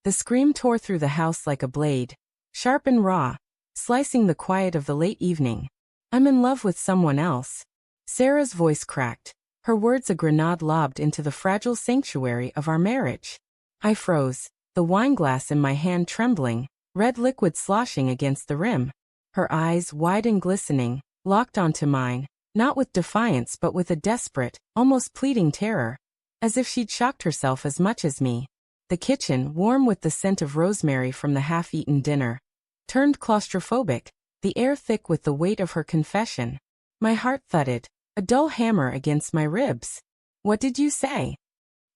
The scream tore through the house like a blade, sharp and raw, slicing the quiet of the late evening. I'm in love with someone else. Sarah's voice cracked, her words a grenade lobbed into the fragile sanctuary of our marriage. I froze, the wineglass in my hand trembling, red liquid sloshing against the rim. Her eyes, wide and glistening, locked onto mine, not with defiance but with a desperate, almost pleading terror, as if she'd shocked herself as much as me. The kitchen, warm with the scent of rosemary from the half-eaten dinner, turned claustrophobic, the air thick with the weight of her confession. My heart thudded, a dull hammer against my ribs. "What did you say?"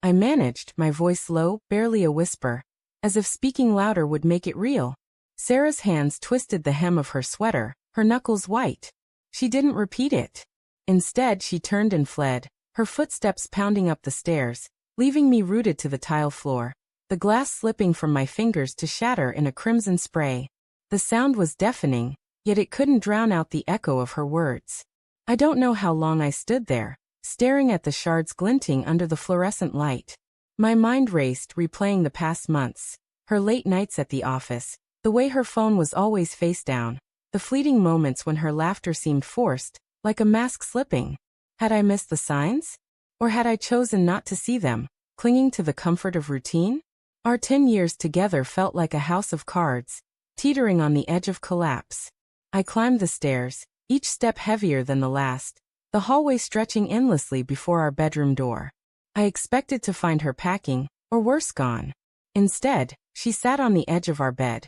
I managed, my voice low, barely a whisper, as if speaking louder would make it real. Sarah's hands twisted the hem of her sweater, her knuckles white. She didn't repeat it. Instead, she turned and fled, her footsteps pounding up the stairs, leaving me rooted to the tile floor, the glass slipping from my fingers to shatter in a crimson spray. The sound was deafening, yet it couldn't drown out the echo of her words. I don't know how long I stood there, staring at the shards glinting under the fluorescent light. My mind raced, replaying the past months, her late nights at the office, the way her phone was always face down, the fleeting moments when her laughter seemed forced, like a mask slipping. Had I missed the signs? Or had I chosen not to see them, clinging to the comfort of routine? Our 10 years together felt like a house of cards, teetering on the edge of collapse. I climbed the stairs, each step heavier than the last, the hallway stretching endlessly before our bedroom door. I expected to find her packing, or worse, gone. Instead, she sat on the edge of our bed,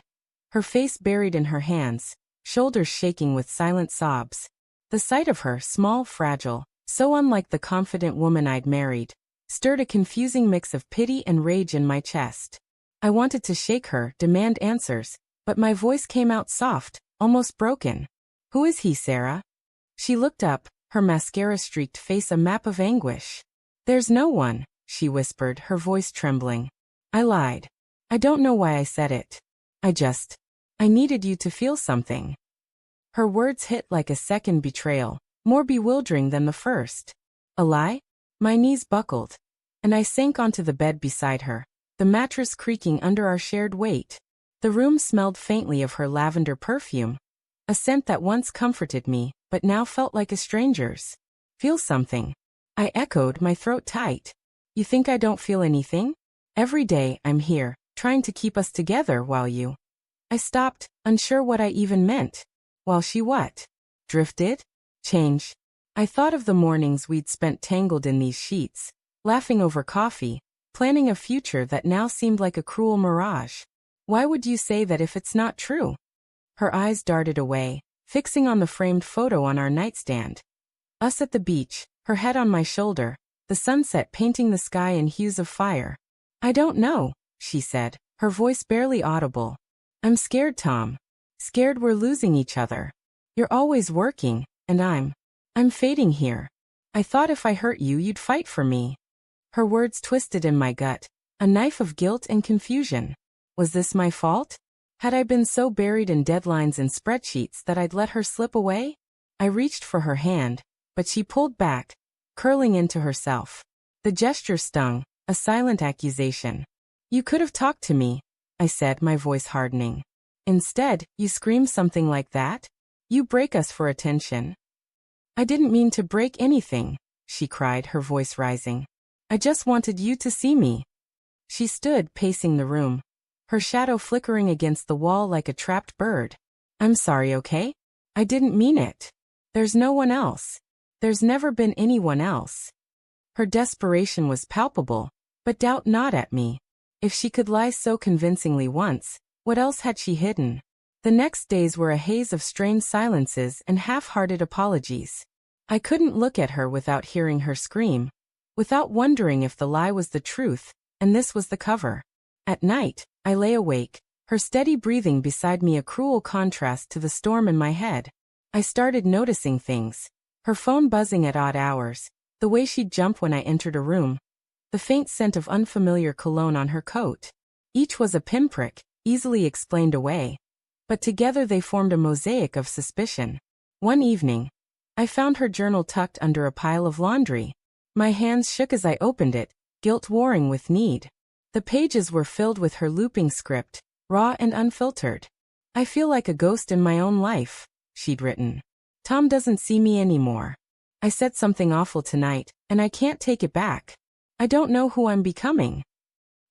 her face buried in her hands, shoulders shaking with silent sobs. The sight of her, small, fragile, so unlike the confident woman I'd married, stirred a confusing mix of pity and rage in my chest. I wanted to shake her, demand answers, but my voice came out soft, almost broken. "Who is he, Sarah?" She looked up, her mascara-streaked face a map of anguish. "There's no one," she whispered, her voice trembling. I lied. I don't know why I said it. I needed you to feel something. Her words hit like a second betrayal, more bewildering than the first. A lie? My knees buckled, and I sank onto the bed beside her, the mattress creaking under our shared weight. The room smelled faintly of her lavender perfume, a scent that once comforted me, but now felt like a stranger's. "Feel something?" I echoed, my throat tight. "You think I don't feel anything? Every day, I'm here, trying to keep us together while you—" I stopped, unsure what I even meant. While she what? Drifted? Change? I thought of the mornings we'd spent tangled in these sheets, laughing over coffee, planning a future that now seemed like a cruel mirage. "Why would you say that if it's not true?" Her eyes darted away, fixing on the framed photo on our nightstand. Us at the beach, her head on my shoulder, the sunset painting the sky in hues of fire. "I don't know," she said, her voice barely audible. "I'm scared, Tom. Scared we're losing each other. You're always working, and I'm fading here. I thought if I hurt you, you'd fight for me." Her words twisted in my gut, a knife of guilt and confusion. Was this my fault? Had I been so buried in deadlines and spreadsheets that I'd let her slip away? I reached for her hand, but she pulled back, curling into herself. The gesture stung, a silent accusation. "You could have talked to me," I said, my voice hardening. "Instead, you scream something like that? You break us for attention." "I didn't mean to break anything," she cried, her voice rising. "I just wanted you to see me." She stood, pacing the room, her shadow flickering against the wall like a trapped bird. "I'm sorry, okay? I didn't mean it. There's no one else. There's never been anyone else." Her desperation was palpable, but doubt not at me. If she could lie so convincingly once, what else had she hidden? The next days were a haze of strained silences and half-hearted apologies. I couldn't look at her without hearing her scream, without wondering if the lie was the truth, and this was the cover. At night, I lay awake, her steady breathing beside me a cruel contrast to the storm in my head. I started noticing things. Her phone buzzing at odd hours, the way she'd jump when I entered a room, the faint scent of unfamiliar cologne on her coat. Each was a pinprick, easily explained away, but together they formed a mosaic of suspicion. One evening, I found her journal tucked under a pile of laundry. My hands shook as I opened it, guilt warring with need. The pages were filled with her looping script, raw and unfiltered. I feel like a ghost in my own life, she'd written. Tom doesn't see me anymore. I said something awful tonight, and I can't take it back. I don't know who I'm becoming.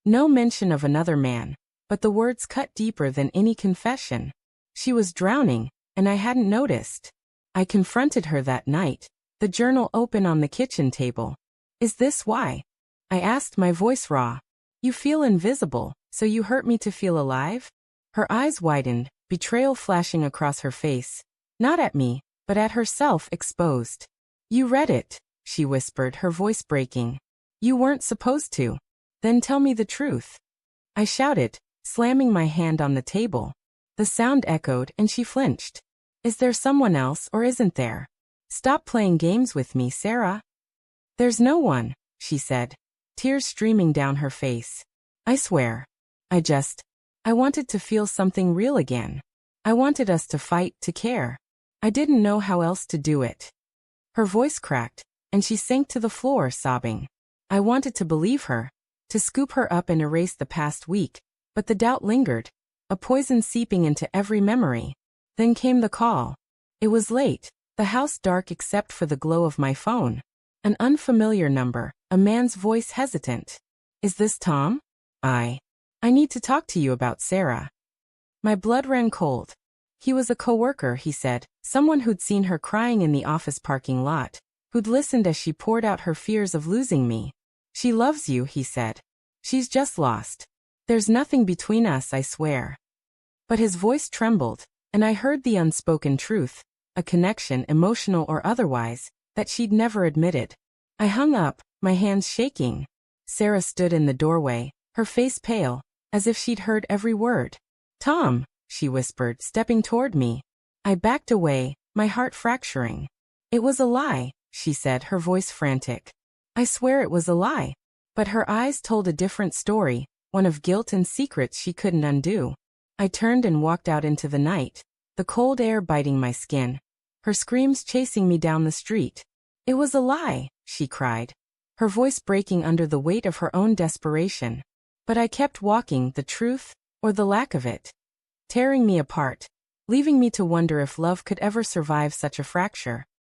No mention of another man, but the words cut deeper than any confession. She was drowning, and I hadn't noticed. I confronted her that night, the journal open on the kitchen table. Is this why? I asked, my voice raw. You feel invisible, so you hurt me to feel alive? Her eyes widened, betrayal flashing across her face. Not at me, but at herself exposed. You read it, she whispered, her voice breaking. You weren't supposed to. Then tell me the truth. I shouted, slamming my hand on the table. The sound echoed and she flinched. Is there someone else or isn't there? Stop playing games with me, Sarah. There's no one, she said, tears streaming down her face. I swear. I wanted to feel something real again. I wanted us to fight, to care. I didn't know how else to do it. Her voice cracked, and she sank to the floor, sobbing. I wanted to believe her, to scoop her up and erase the past week, but the doubt lingered, a poison seeping into every memory. Then came the call. It was late, the house dark except for the glow of my phone. An unfamiliar number, a man's voice hesitant. Is this Tom? I need to talk to you about Sarah. My blood ran cold. He was a coworker, he said, someone who'd seen her crying in the office parking lot, who'd listened as she poured out her fears of losing me. She loves you, he said. She's just lost. There's nothing between us, I swear. But his voice trembled, and I heard the unspoken truth, a connection, emotional or otherwise, that she'd never admitted. I hung up, my hands shaking. Sarah stood in the doorway, her face pale, as if she'd heard every word. Tom, she whispered, stepping toward me. I backed away, my heart fracturing. It was a lie, she said, her voice frantic. I swear it was a lie. But her eyes told a different story, one of guilt and secrets she couldn't undo. I turned and walked out into the night, the cold air biting my skin, her screams chasing me down the street. It was a lie, she cried, her voice breaking under the weight of her own desperation. But I kept walking, the truth, or the lack of it, tearing me apart, leaving me to wonder if love could ever survive such a fracture.